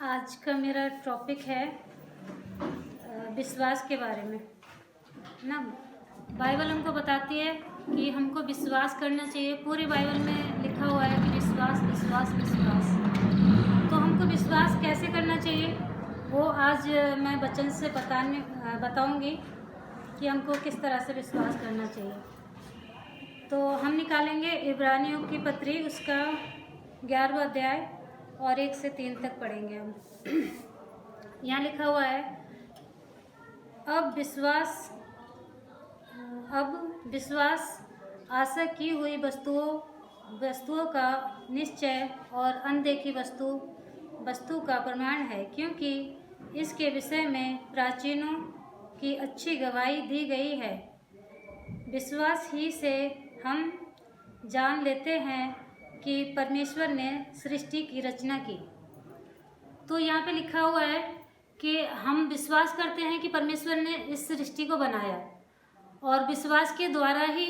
आज का मेरा टॉपिक है विश्वास के बारे में ना। बाइबल हमको बताती है कि हमको विश्वास करना चाहिए। पूरी बाइबल में लिखा हुआ है कि विश्वास विश्वास विश्वास। तो हमको विश्वास कैसे करना चाहिए वो आज मैं वचन से बताऊंगी कि हमको किस तरह से विश्वास करना चाहिए। तो हम निकालेंगे इब्रानियों की पत्री, उसका 11वां अध्याय और 1 से 3 तक पढ़ेंगे हम। यहाँ लिखा हुआ है, अब विश्वास आशा की हुई वस्तुओं का निश्चय और अनदेखी वस्तु का प्रमाण है, क्योंकि इसके विषय में प्राचीनों की अच्छी गवाही दी गई है। विश्वास ही से हम जान लेते हैं कि परमेश्वर ने सृष्टि की रचना की। तो यहाँ पे लिखा हुआ है कि हम विश्वास करते हैं कि परमेश्वर ने इस सृष्टि को बनाया और विश्वास के द्वारा ही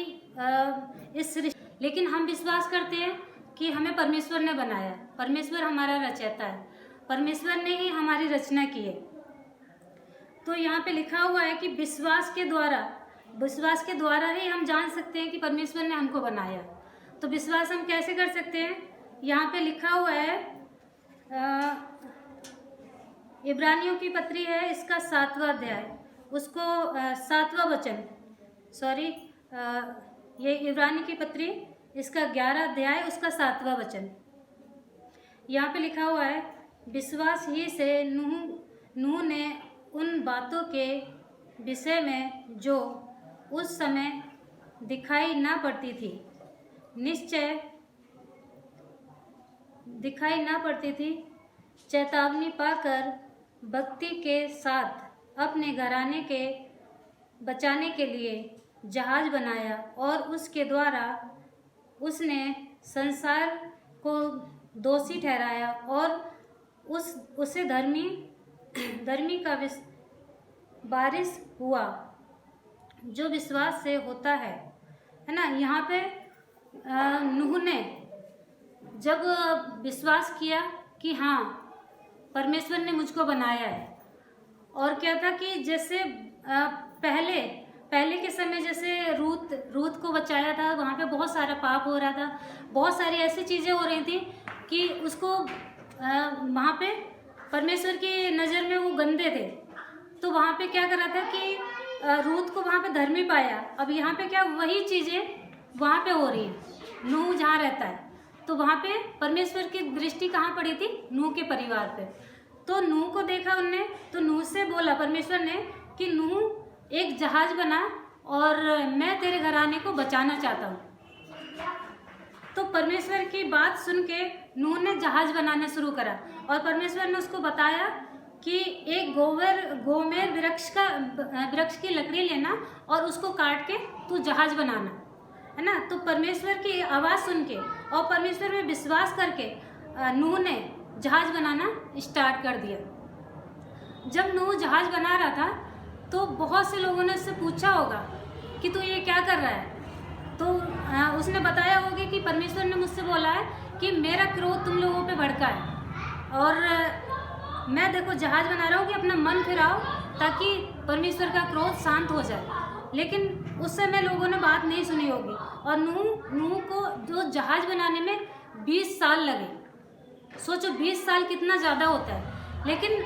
इस सृष्टि, लेकिन हम विश्वास करते हैं कि हमें परमेश्वर ने बनाया, परमेश्वर हमारा रचयिता है, परमेश्वर ने ही हमारी रचना की है। तो यहाँ पे लिखा हुआ है कि विश्वास के द्वारा ही हम जान सकते हैं कि परमेश्वर ने हमको बनाया। तो विश्वास हम कैसे कर सकते हैं? यहाँ पे लिखा हुआ है, इब्रानियों की पत्री है, इसका 7वां अध्याय, उसको 7वां वचन, ये इब्रानी की पत्री, इसका 11 अध्याय, उसका 7वां वचन। यहाँ पे लिखा हुआ है, विश्वास ही से नूह ने उन बातों के विषय में जो उस समय दिखाई ना पड़ती थी, चेतावनी पाकर भक्ति के साथ अपने घराने के बचाने के लिए जहाज बनाया, और उसके द्वारा उसने संसार को दोषी ठहराया और उसे धर्मी का वारिस हुआ जो विश्वास से होता है ना। यहाँ पे नूह ने जब विश्वास किया कि हाँ परमेश्वर ने मुझको बनाया है, और क्या था कि जैसे पहले के समय जैसे रूत को बचाया था, वहाँ पे बहुत सारा पाप हो रहा था, बहुत सारी ऐसी चीज़ें हो रही थी कि उसको वहाँ पे परमेश्वर की नज़र में वो गंदे थे। तो वहाँ पे क्या कर रहा था कि रूत को वहाँ पे धर्मी पाया। अब यहाँ पे क्या वही चीज़ें वहाँ पे हो रही हैं। नूह जहाँ रहता है तो वहाँ पे परमेश्वर की दृष्टि कहाँ पड़ी थी? नूह के परिवार पे। तो नूह को देखा उनने, तो नूह से बोला परमेश्वर ने कि नूह एक जहाज बना और मैं तेरे घराने को बचाना चाहता हूँ। तो परमेश्वर की बात सुन के नूह ने जहाज बनाना शुरू करा, और परमेश्वर ने उसको बताया कि एक गोमेर वृक्ष की लकड़ी लेना और उसको काट के तू जहाज बनाना, है ना। तो परमेश्वर की आवाज़ सुन के और परमेश्वर में विश्वास करके नूह ने जहाज बनाना स्टार्ट कर दिया। जब नूह जहाज बना रहा था तो बहुत से लोगों ने उससे पूछा होगा कि तू ये क्या कर रहा है? तो उसने बताया होगा कि परमेश्वर ने मुझसे बोला है कि मेरा क्रोध तुम लोगों पे भड़का है, और मैं देखो जहाज बना रहा हूँ कि अपना मन फिराओ ताकि परमेश्वर का क्रोध शांत हो जाए। लेकिन उस समय लोगों ने बात नहीं सुनी होगी, और नूह को जो जहाज बनाने में 20 साल लगे। सोचो 20 साल कितना ज़्यादा होता है। लेकिन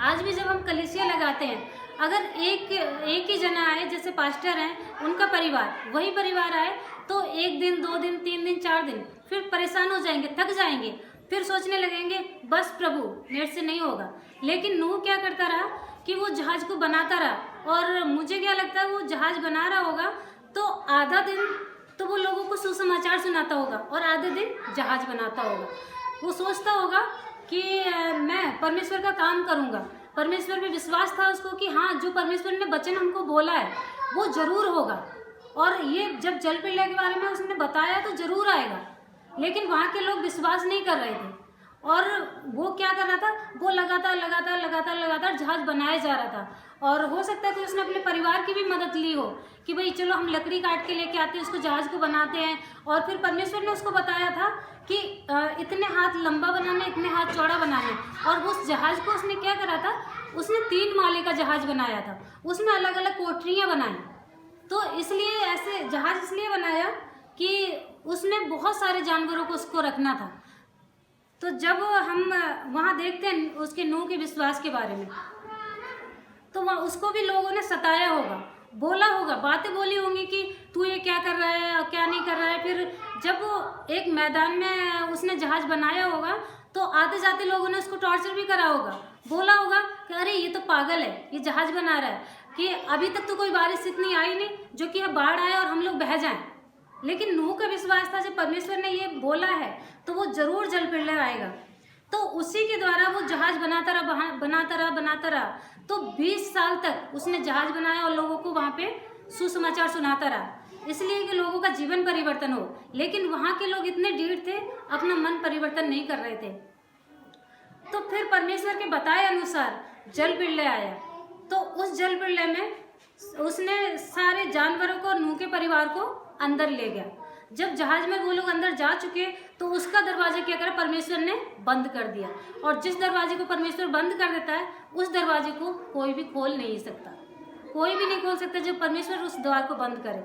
आज भी जब हम कलीसिया लगाते हैं, अगर एक ही जना आए, जैसे पास्टर हैं उनका परिवार, वही परिवार आए तो 1 दिन 2 दिन 3 दिन 4 दिन फिर परेशान हो जाएंगे, थक जाएंगे, फिर सोचने लगेंगे बस प्रभु मेरे से नहीं होगा। लेकिन नूह क्या करता रहा कि वो जहाज को बनाता रहा, और मुझे क्या लगता है वो जहाज बना रहा होगा तो आधा दिन तो वो लोगों को सुसमाचार सुनाता होगा और आधे दिन जहाज बनाता होगा। वो सोचता होगा कि मैं परमेश्वर का काम करूँगा। परमेश्वर में विश्वास था उसको कि हाँ जो परमेश्वर ने वचन हमको बोला है वो ज़रूर होगा, और ये जब जल प्रलय के बारे में उसने बताया तो ज़रूर आएगा। लेकिन वहाँ के लोग विश्वास नहीं कर रहे थे, और वो क्या कर रहा था, वो लगातार जहाज बनाया जा रहा था, और हो सकता है कि उसने अपने परिवार की भी मदद ली हो कि भाई चलो हम लकड़ी काट के लेके आते हैं, उसको जहाज को बनाते हैं। और फिर परमेश्वर ने उसको बताया था कि इतने हाथ लंबा बनाना है, इतने हाथ चौड़ा बनाना है। और उस जहाज को उसने क्या करा था, उसने 3 माले का जहाज बनाया था, उसमें अलग अलग कोठरियाँ बनाई। तो इसलिए ऐसे जहाज इसलिए बनाया कि उसमें बहुत सारे जानवरों को उसको रखना था। तो जब हम वहाँ देखते हैं उसके नूह के विश्वास के बारे में, तो वहाँ उसको भी लोगों ने सताया होगा, बोला होगा, बातें बोली होंगी कि तू ये क्या कर रहा है और क्या नहीं कर रहा है। फिर जब वो एक मैदान में उसने जहाज बनाया होगा तो आते जाते लोगों ने उसको टॉर्चर भी करा होगा, बोला होगा कि अरे ये तो पागल है, ये जहाज बना रहा है, कि अभी तक तो कोई बारिश इतनी आई नहीं जो कि बाढ़ आए और हम लोग बह जाएं। लेकिन नूह का विश्वास था, जब परमेश्वर ने ये बोला है तो वो जरूर जल प्रलय आएगा। तो उसी के द्वारा वो जहाज बनाता रहा। तो 20 साल तक उसने जहाज बनाया और लोगों को वहाँ पे सुसमाचार सुनाता रहा, इसलिए कि लोगों का जीवन परिवर्तन हो। लेकिन वहाँ के लोग इतने ढीठ थे, अपना मन परिवर्तन नहीं कर रहे थे। तो फिर परमेश्वर के बताए अनुसार जल प्रलय आया। तो उस जल प्रलय में उसने सारे जानवरों को और नूह के परिवार को अंदर ले गया। जब जहाज में वो लोग अंदर जा चुके तो उसका दरवाजा क्या करा, परमेश्वर ने बंद कर दिया। और जिस दरवाजे को परमेश्वर बंद कर देता है उस दरवाजे को कोई भी खोल नहीं सकता, कोई भी नहीं खोल सकता जब परमेश्वर उस द्वार को बंद करे।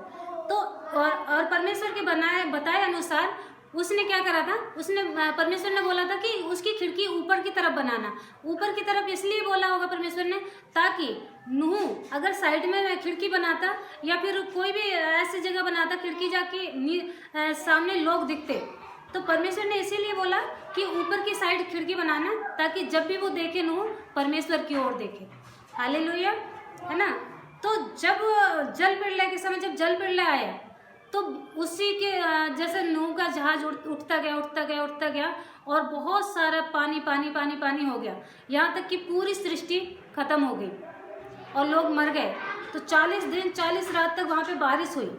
तो और परमेश्वर के बताए अनुसार उसने क्या करा था, उसने परमेश्वर ने बोला था कि उसकी खिड़की ऊपर की तरफ बनाना। ऊपर की तरफ इसलिए बोला होगा परमेश्वर ने ताकि नूह अगर साइड में खिड़की बनाता या फिर कोई भी ऐसी जगह बनाता खिड़की जाके सामने लोग दिखते, तो परमेश्वर ने इसीलिए बोला कि ऊपर की साइड खिड़की बनाना ताकि जब भी वो देखे नूह परमेश्वर की ओर देखे। हालेलुया, है ना। तो जब जल प्रलय के समय जब जल प्रलय आया तो उसी के जैसे नूह का जहाज उठता गया और बहुत सारा पानी हो गया, यहाँ तक कि पूरी सृष्टि खत्म हो गई और लोग मर गए। तो 40 दिन 40 रात तक वहाँ पे बारिश हुई।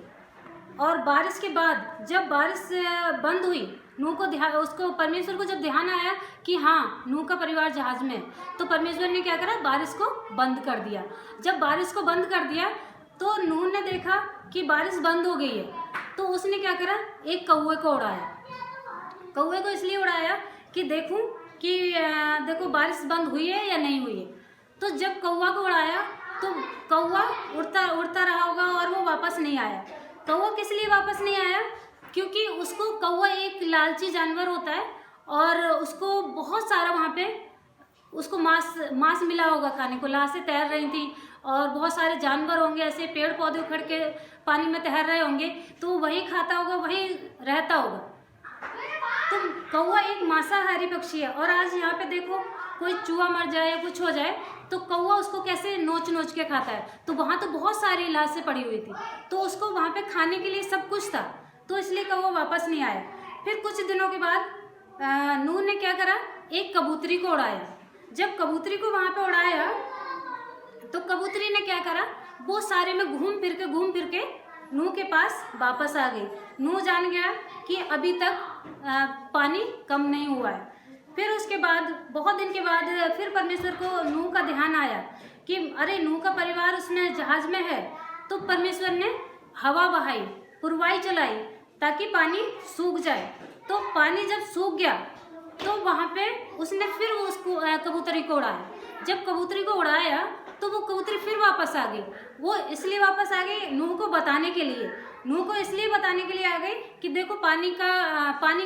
और बारिश के बाद जब बारिश बंद हुई, नूह को उसको परमेश्वर को जब ध्यान आया कि हाँ नूह का परिवार जहाज में, तो परमेश्वर ने क्या करा, बारिश को बंद कर दिया। जब बारिश को बंद कर दिया तो नूह ने देखा कि बारिश बंद हो गई है, तो उसने क्या करा, एक कौवे को उड़ाया। कौवे को इसलिए उड़ाया कि देखूं कि देखो बारिश बंद हुई है या नहीं हुई है। तो जब कौवा को उड़ाया तो कौवा उड़ता रहा होगा और वो वापस नहीं आया। कौवा किस लिए वापस नहीं आया, क्योंकि उसको कौवा एक लालची जानवर होता है और उसको बहुत सारा वहाँ पे उसको मांस मिला होगा खाने को। लाशें तैर रही थी और बहुत सारे जानवर होंगे, ऐसे पेड़ पौधे उखड़ के पानी में तैर रहे होंगे, तो वो वहीं खाता होगा, वहीं रहता होगा। तो कौवा एक मांसाहारी पक्षी है। और आज यहाँ पे देखो कोई चूहा मर जाए या कुछ हो जाए तो कौवा उसको कैसे नोच के खाता है। तो वहाँ तो बहुत सारी लाशें पड़ी हुई थी, तो उसको वहाँ पे खाने के लिए सब कुछ था, तो इसलिए कौवा वापस नहीं आया। फिर कुछ दिनों के बाद नूह ने क्या करा, एक कबूतरी को उड़ाया। जब कबूतरी को वहाँ पे उड़ाया तो कबूतरी ने क्या करा, वो सारे में घूम फिर के नूह के पास वापस आ गई। नूह जान गया कि अभी तक पानी कम नहीं हुआ है। फिर उसके बाद बहुत दिन के बाद फिर परमेश्वर को नूह का ध्यान आया कि अरे नूह का परिवार उसने जहाज में है। तो परमेश्वर ने हवा बहाई, पुरवाई चलाई ताकि पानी सूख जाए। तो पानी जब सूख गया तो वहाँ पे उसने फिर उसको कबूतरी को उड़ाया। जब कबूतरी को उड़ाया तो वो कबूतरी फिर वापस आ गई। वो इसलिए वापस आ गई नूह को बताने के लिए, आ गई कि देखो पानी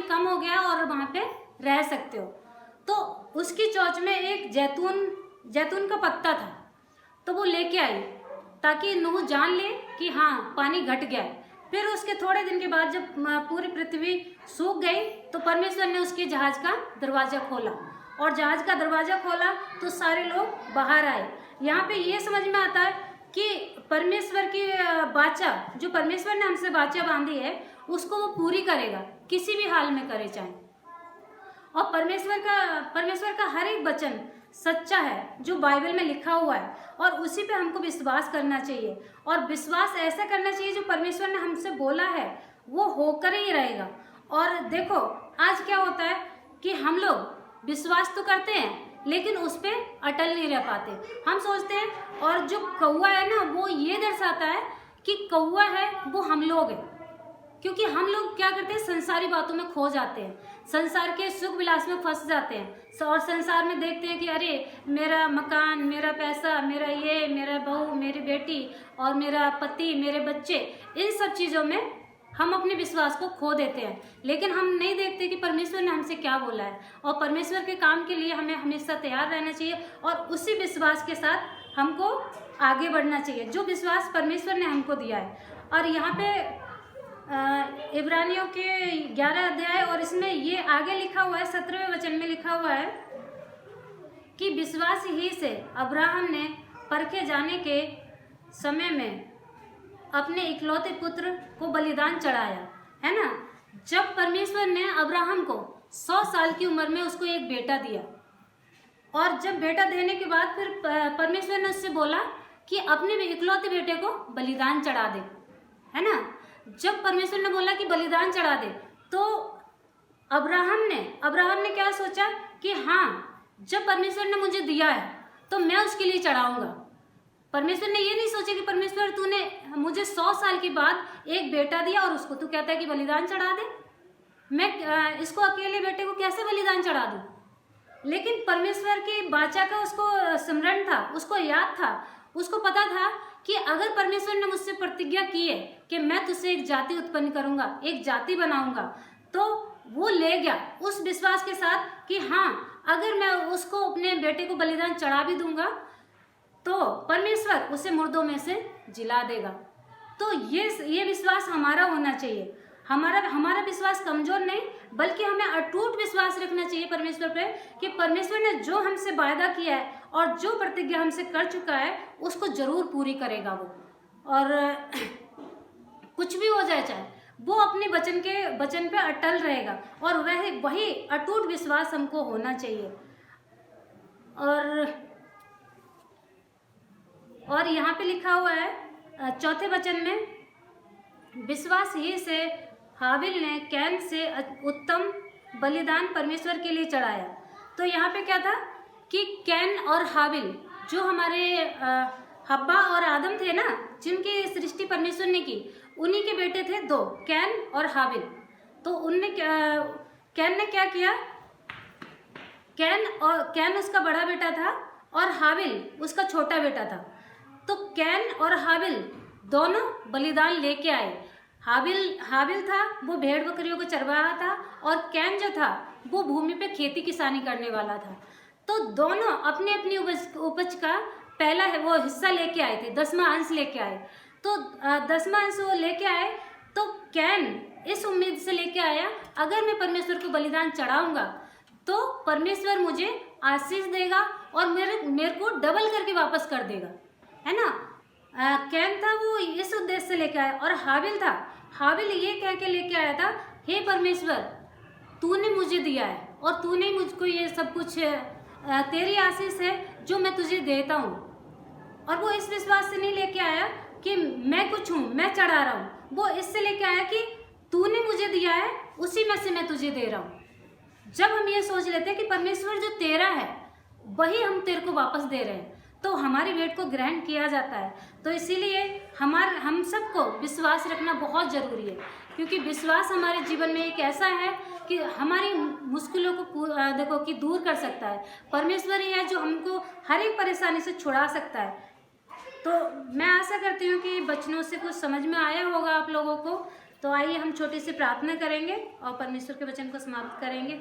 कम हो गया और वहाँ पे रह सकते हो। तो उसकी चोंच में एक जैतून का पत्ता था, तो वो लेके आई ताकि नूह जान ले कि हाँ पानी घट गया है। फिर उसके थोड़े दिन के बाद जब पूरी पृथ्वी सूख गई तो परमेश्वर ने उसके जहाज का दरवाज़ा खोला, और जहाज का दरवाज़ा खोला तो सारे लोग बाहर आए। यहाँ पे ये समझ में आता है कि परमेश्वर की वाचा, जो परमेश्वर ने हमसे वाचा बांधी है, उसको वो पूरी करेगा, किसी भी हाल में करे चाहे। और परमेश्वर का हर एक वचन सच्चा है जो बाइबल में लिखा हुआ है, और उसी पे हमको विश्वास करना चाहिए। और विश्वास ऐसा करना चाहिए जो परमेश्वर ने हमसे बोला है वो होकर ही रहेगा। और देखो आज क्या होता है कि हम लोग विश्वास तो करते हैं लेकिन उस पर अटल नहीं रह पाते। हम सोचते हैं, और जो कौवा है ना वो ये दर्शाता है कि कौवा है वो हम लोग हैं, क्योंकि हम लोग क्या करते हैं, संसारी बातों में खो जाते हैं, संसार के सुख विलास में फंस जाते हैं और संसार में देखते हैं कि अरे मेरा मकान, मेरा पैसा, मेरा ये, मेरा बहू, मेरी बेटी और मेरा पति, मेरे बच्चे, इन सब चीज़ों में हम अपने विश्वास को खो देते हैं। लेकिन हम नहीं देखते कि परमेश्वर ने हमसे क्या बोला है, और परमेश्वर के काम के लिए हमें हमेशा तैयार रहना चाहिए और उसी विश्वास के साथ हमको आगे बढ़ना चाहिए जो विश्वास परमेश्वर ने हमको दिया है। और यहाँ पे इब्रानियों के 11 अध्याय और इसमें ये आगे लिखा हुआ है, 17वें वचन में लिखा हुआ है कि विश्वास ही से अब्राहम ने परखे जाने के समय में अपने इकलौते पुत्र को बलिदान चढ़ाया, है ना। जब परमेश्वर ने अब्राहम को 100 साल की उम्र में उसको एक बेटा दिया, और जब बेटा देने के बाद फिर परमेश्वर ने उससे बोला कि अपने इकलौते बेटे को बलिदान चढ़ा दे, है ना। जब परमेश्वर ने बोला कि बलिदान चढ़ा दे, तो अब्राहम ने क्या सोचा कि हाँ, जब परमेश्वर ने मुझे दिया है तो मैं उसके लिए चढ़ाऊंगा। परमेश्वर ने ये नहीं सोचा कि परमेश्वर तूने मुझे 100 साल के बाद एक बेटा दिया और उसको तू कहता है कि बलिदान चढ़ा दे, मैं इसको अकेले बेटे को कैसे बलिदान चढ़ा दूँ। लेकिन परमेश्वर की वाचा का उसको स्मरण था, उसको याद था, उसको पता था कि अगर परमेश्वर ने मुझसे प्रतिज्ञा की है कि मैं तुझसे एक जाति उत्पन्न करूंगा, एक जाति बनाऊंगा, तो वो ले गया उस विश्वास के साथ कि हाँ, अगर मैं उसको अपने बेटे को बलिदान चढ़ा भी दूंगा तो परमेश्वर उसे मुर्दों में से जिला देगा। तो ये विश्वास हमारा होना चाहिए। हमारा विश्वास कमजोर नहीं, बल्कि हमें अटूट विश्वास रखना चाहिए परमेश्वर पे कि परमेश्वर ने जो हमसे वायदा किया है और जो प्रतिज्ञा हमसे कर चुका है उसको जरूर पूरी करेगा वो। और कुछ भी हो जाए, चाहे वो अपने वचन पे अटल रहेगा, और वही अटूट विश्वास हमको होना चाहिए। और यहाँ पे लिखा हुआ है 4थे वचन में, विश्वास ही से हाबिल ने कैन से उत्तम बलिदान परमेश्वर के लिए चढ़ाया। तो यहाँ पे क्या था कि कैन और हाबिल जो हमारे हब्बा और आदम थे ना, जिनकी सृष्टि परमेश्वर ने की, उन्हीं के बेटे थे 2, कैन और हाबिल। तो कैन ने क्या किया, कैन उसका बड़ा बेटा था और हाबिल उसका छोटा बेटा था। तो कैन और हाबिल दोनों बलिदान लेके आए। हाबिल था वो भेड़ बकरियों को चरवा रहा था, और कैन जो था वो भूमि पे खेती किसानी करने वाला था। तो दोनों अपनी अपनी उपज का पहला है वो हिस्सा लेके आए थे, 10वां अंश लेके आए। तो 10वां अंश वो लेके आए, तो कैन इस उम्मीद से लेके आया, अगर मैं परमेश्वर को बलिदान चढ़ाऊंगा तो परमेश्वर मुझे आशीष देगा और मेरे को डबल करके वापस कर देगा, है ना। कैन था वो इस उद्देश्य से लेके आया, और हाबिल ये कह के लेके आया था, हे परमेश्वर, तूने मुझे दिया है और तूने मुझको ये सब कुछ तेरी आशीष है जो मैं तुझे देता हूँ। और वो इस विश्वास से नहीं लेके आया कि मैं कुछ हूँ, मैं चढ़ा रहा हूँ, वो इससे लेके आया कि तूने मुझे दिया है, उसी में से मैं तुझे दे रहा हूँ। जब हम ये सोच लेते हैं कि परमेश्वर जो तेरा है वही हम तेरे को वापस दे रहे हैं, तो हमारी भेंट को ग्रहण किया जाता है। तो इसीलिए हम सबको विश्वास रखना बहुत ज़रूरी है, क्योंकि विश्वास हमारे जीवन में एक ऐसा है कि हमारी मुश्किलों को कि दूर कर सकता है। परमेश्वर ही है जो हमको हर एक परेशानी से छुड़ा सकता है। तो मैं आशा करती हूँ कि बचनों से कुछ समझ में आया होगा आप लोगों को। तो आइए हम छोटी सी प्रार्थना करेंगे और परमेश्वर के वचन को समाप्त करेंगे।